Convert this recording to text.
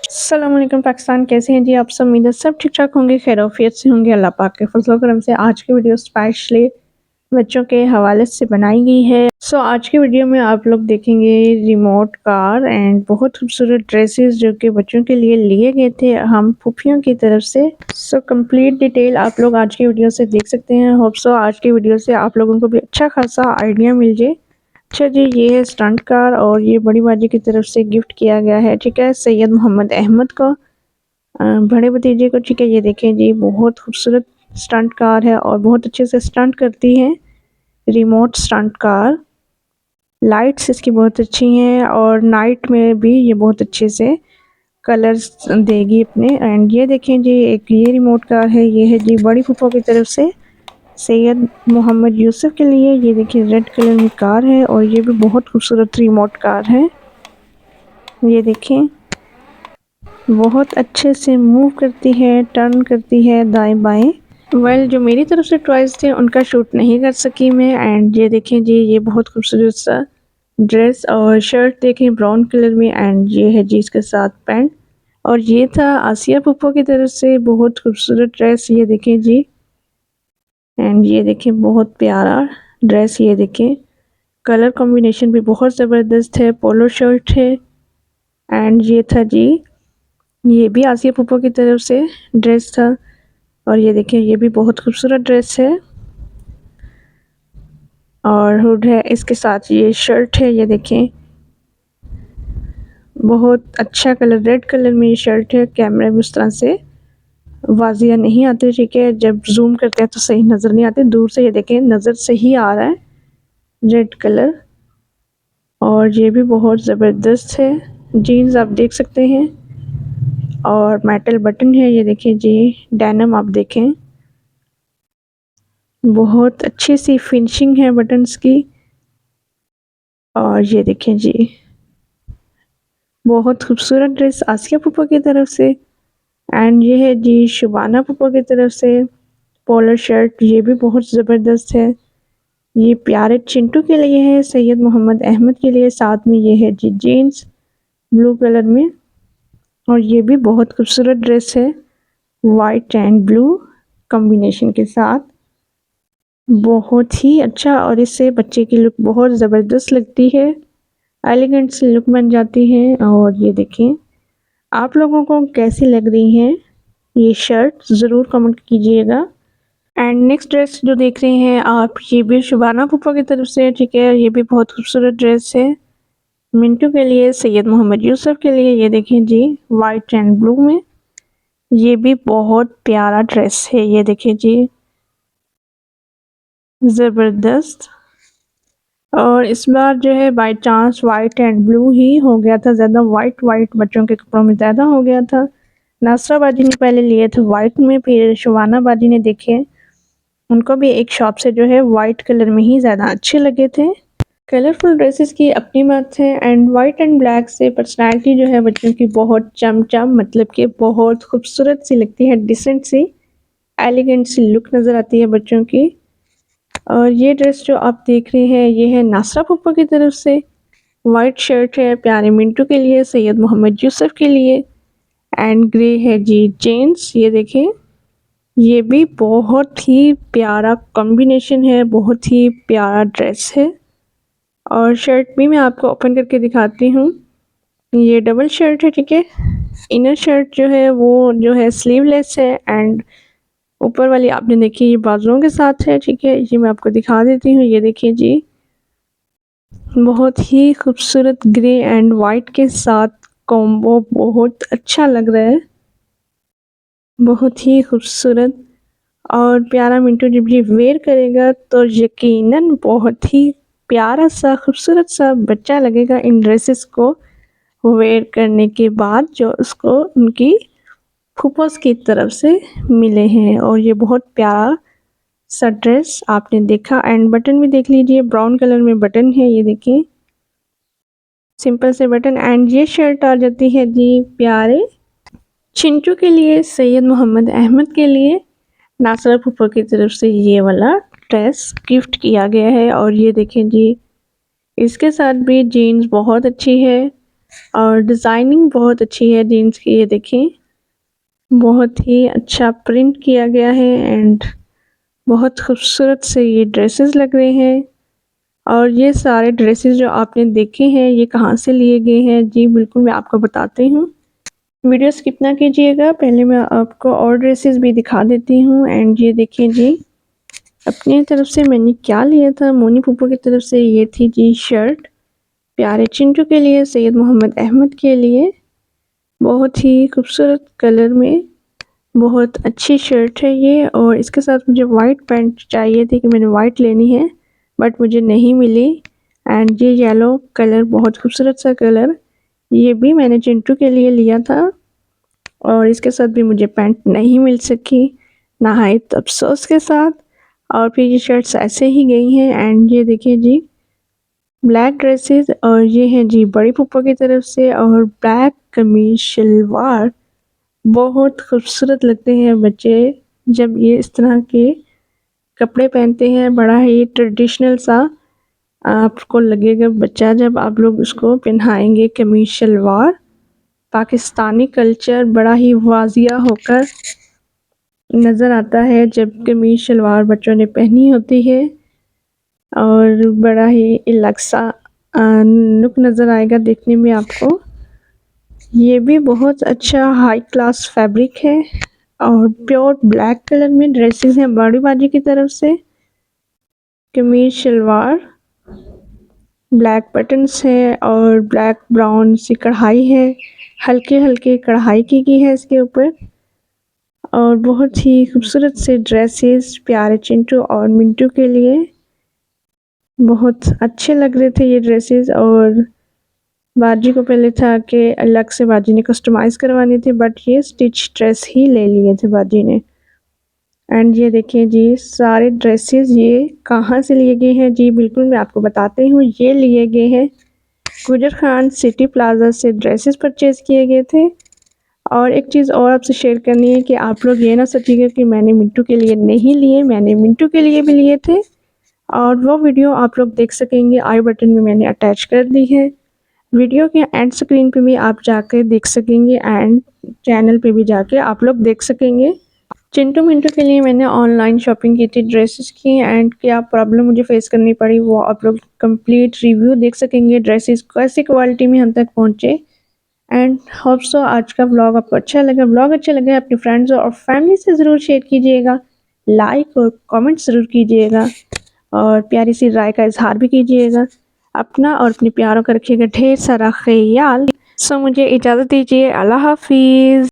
अस्सलाम वालेकुम पाकिस्तान, कैसे हैं जी आप सब? उम्मीद है सब ठीक-ठाक होंगे, खैरियत से होंगे। अल्लाह पाक के फज़ल व करम से आज की वीडियो स्पेशली बच्चों के हवाले से बनाई गई है। आज की वीडियो में आप लोग देखेंगे रिमोट कार एंड बहुत खूबसूरत ड्रेसेस जो कि बच्चों के लिए लिए गए थे हम फूफियों की तरफ से। कंप्लीट डिटेल आप लोग आज की वीडियो से देख सकते हैं। होप सो आज की वीडियो से आप लोगों को भी अच्छा खासा आइडिया मिल जाए। अच्छा जी, ये है स्टंट कार और ये बड़ी बाजी की तरफ से गिफ्ट किया गया है, ठीक है, सैयद मोहम्मद अहमद को, बड़े भतीजे को, ठीक है। ये देखें जी, बहुत खूबसूरत स्टंट कार है और बहुत अच्छे से स्टंट करती है। रिमोट स्टंट कार, लाइट्स इसकी बहुत अच्छी हैं और नाइट में भी ये बहुत अच्छे से कलर्स देगी अपने। एंड ये देखें जी, एक ये रिमोट कार है, ये है जी बड़ी फूफा की तरफ से सैयद मोहम्मद यूसुफ के लिए। ये देखिए रेड कलर में कार है और ये भी बहुत खूबसूरत रिमोट कार है। ये देखें, बहुत अच्छे से मूव करती है, टर्न करती है दाएं बाएं। जो मेरी तरफ से टॉयज थे उनका शूट नहीं कर सकी मैं। एंड ये देखें जी, ये बहुत खूबसूरत सा ड्रेस और शर्ट देखें ब्राउन कलर में। एंड ये है जी इसके साथ पैंट। और ये था आसिया पुप्पो की तरफ से बहुत खूबसूरत ड्रेस, ये देखें जी। एंड ये देखें बहुत प्यारा ड्रेस, ये देखें कलर कॉम्बिनेशन भी बहुत ज़बरदस्त है, पोलो शर्ट है। एंड ये था जी, ये भी आसिया पुप्पो की तरफ से ड्रेस था और ये देखें ये भी बहुत खूबसूरत ड्रेस है और हुड है इसके साथ, ये शर्ट है, ये देखें बहुत अच्छा कलर रेड कलर में ये शर्ट है। कैमरे में उस तरह से वाजिया नहीं आते, ठीक है, जब जूम करते हैं तो सही नज़र नहीं आते, दूर से ये देखें नज़र सही आ रहा है रेड कलर। और ये भी बहुत ज़बरदस्त है, जीन्स आप देख सकते हैं और मेटल बटन है, ये देखिए जी डेनिम आप देखें, बहुत अच्छी सी फिनिशिंग है बटन्स की। और ये देखें जी, बहुत खूबसूरत ड्रेस आसिया पुप्पो की तरफ से। एंड ये है जी शुबाना पुप्पो की तरफ से पोलो शर्ट, ये भी बहुत ज़बरदस्त है। ये प्यारे चिंटू के लिए है, सैयद मोहम्मद अहमद के लिए। साथ में ये है जी जीन्स ब्लू कलर में और ये भी बहुत खूबसूरत ड्रेस है, वाइट एंड ब्लू कॉम्बिनेशन के साथ, बहुत ही अच्छा। और इससे बच्चे की लुक बहुत ज़बरदस्त लगती है, एलिगेंट सी लुक बन जाती है। और ये देखें आप लोगों को कैसी लग रही है ये शर्ट, ज़रूर कमेंट कीजिएगा। एंड नेक्स्ट ड्रेस जो देख रहे हैं आप, ये भी शुबाना पुप्पो की तरफ से, ठीक है, ये भी बहुत खूबसूरत ड्रेस है मिंटू के लिए, सैयद मोहम्मद यूसुफ के लिए। ये देखें जी वाइट एंड ब्लू में, ये भी बहुत प्यारा ड्रेस है, ये देखें जी ज़बरदस्त। और इस बार जो है by chance white and blue ही हो गया था, ज़्यादा वाइट वाइट बच्चों के कपड़ों में ज़्यादा हो गया था। नासरा बाजी ने पहले लिए थे वाइट में, फिर शुबाना बाजी ने देखे उनको भी एक शॉप से जो है वाइट कलर में ही ज़्यादा अच्छे लगे थे। कलरफुल ड्रेसेस की अपनी बात है एंड वाइट एंड ब्लैक से पर्सनैलिटी जो है बच्चों की बहुत चमचम, मतलब कि बहुत खूबसूरत सी लगती है, डिसेंट सी एलिगेंट सी लुक नज़र आती है बच्चों की। और ये ड्रेस जो आप देख रहे हैं ये है नासरा पुप्पो की तरफ से, वाइट शर्ट है प्यारे मिंटू के लिए, सैयद मोहम्मद यूसुफ के लिए। एंड ग्रे है जी जीन्स, ये देखें ये भी बहुत ही प्यारा कॉम्बिनेशन है, बहुत ही प्यारा ड्रेस है। और शर्ट भी मैं आपको ओपन करके दिखाती हूँ, ये डबल शर्ट है, ठीक है। इनर शर्ट जो है वो जो है स्लीवलेस है एंड ऊपर वाली आपने देखी ये बाजुओं के साथ है, ठीक है। ये मैं आपको दिखा देती हूँ, ये देखिए जी बहुत ही खूबसूरत ग्रे एंड वाइट के साथ कॉम्बो, बहुत अच्छा लग रहा है, बहुत ही खूबसूरत और प्यारा। मिंटू जब ये वेयर करेगा तो यकीनन बहुत ही प्यारा सा खूबसूरत सा बच्चा लगेगा इन ड्रेसेस को वेयर करने के बाद, जो उसको उनकी फूफोस की तरफ से मिले हैं। और ये बहुत प्यारा सा ड्रेस आपने देखा। एंड बटन भी देख लीजिए, ब्राउन कलर में बटन है, ये देखिए सिंपल से बटन। एंड ये शर्ट आ जाती है जी प्यारे चिंटू के लिए, सैयद मोहम्मद अहमद के लिए। नासरा फूफा की तरफ से ये वाला ड्रेस गिफ्ट किया गया है और ये देखें जी इसके साथ भी जीन्स बहुत अच्छी है, और डिज़ाइनिंग बहुत अच्छी है जीन्स की, ये देखें बहुत ही अच्छा प्रिंट किया गया है एंड बहुत खूबसूरत से ये ड्रेसेस लग रहे हैं। और ये सारे ड्रेसेस जो आपने देखे हैं ये कहाँ से लिए गए हैं, जी बिल्कुल मैं आपको बताती हूँ। वीडियो स्किप ना कीजिएगा, पहले मैं आपको और ड्रेसेस भी दिखा देती हूँ। एंड ये देखिए जी, अपनी तरफ से मैंने क्या लिया था, मोनी पुप्पो की तरफ से ये थी जी शर्ट, प्यारे चिंटू के लिए, सैयद मोहम्मद अहमद के लिए। बहुत ही खूबसूरत कलर में बहुत अच्छी शर्ट है ये। और इसके साथ मुझे वाइट पैंट चाहिए थी कि मैंने वाइट लेनी है बट मुझे नहीं मिली। एंड ये येलो कलर बहुत खूबसूरत सा कलर, ये भी मैंने चिंटू के लिए लिया था और इसके साथ भी मुझे पैंट नहीं मिल सकी, नहायत अफसोस के साथ। और फिर ये शर्ट्स ऐसे ही गई हैं। एंड ये देखिए जी ब्लैक ड्रेसेस, और ये हैं जी बड़ी फूफा की तरफ से, और ब्लैक कमीज शलवार। बहुत खूबसूरत लगते हैं बच्चे जब ये इस तरह के कपड़े पहनते हैं, बड़ा ही ट्रेडिशनल सा आपको लगेगा बच्चा जब आप लोग उसको पहनाएंगे कमीज शलवार। पाकिस्तानी कल्चर बड़ा ही वाजिया होकर नज़र आता है जब कमीज शलवार बच्चों ने पहनी होती है, और बड़ा ही अलग सा लुक नज़र आएगा देखने में आपको। ये भी बहुत अच्छा हाई क्लास फैब्रिक है और प्योर ब्लैक कलर में ड्रेसेस हैं बड़ी बाजी की तरफ से। कमीज शलवार ब्लैक बटन्स है और ब्लैक ब्राउन सी कढ़ाई है, हल्के हल्के कढ़ाई की है इसके ऊपर। और बहुत ही खूबसूरत से ड्रेसेस प्यारे चिंटू और मिंटू के लिए, बहुत अच्छे लग रहे थे ये ड्रेसेस। और बाजी को पहले था कि अलग से बाजी ने कस्टमाइज़ करवाने थे बट ये स्टिच ड्रेस ही ले लिए थे बाजी ने। एंड ये देखिए जी सारे ड्रेसेस ये कहाँ से लिए गए हैं, जी बिल्कुल मैं आपको बताती हूँ। ये लिए गए हैं गुजर खान सिटी प्लाजा से ड्रेसेस परचेज़ किए गए थे। और एक चीज़ और आपसे शेयर करनी है कि आप लोग ये ना सोचिएगा कि मैंने मिंटू के लिए नहीं लिए, मैंने मिंटू के लिए भी लिए थे। और वो वीडियो आप लोग देख सकेंगे, आई बटन में मैंने अटैच कर दी है। वीडियो के एंड स्क्रीन पे भी आप जाके देख सकेंगे एंड चैनल पे भी जाके आप लोग देख सकेंगे। चिंटू मिंटू के लिए मैंने ऑनलाइन शॉपिंग की थी ड्रेसेस की, एंड क्या प्रॉब्लम मुझे फेस करनी पड़ी वो आप लोग कंप्लीट रिव्यू देख सकेंगे, ड्रेसेस कैसी क्वालिटी में हम तक पहुँचे। एंड होप सो आज का व्लॉग आपको अच्छा लगा। व्लॉग अच्छा लगा अपने फ्रेंड्स और फैमिली से ज़रूर शेयर कीजिएगा, लाइक और कमेंट ज़रूर कीजिएगा, और प्यारी सी राय का इजहार भी कीजिएगा। अपना और अपने प्यारों का रखिएगा ढेर सारा ख्याल। सो मुझे इजाज़त दीजिए, अल्लाह हाफिज़।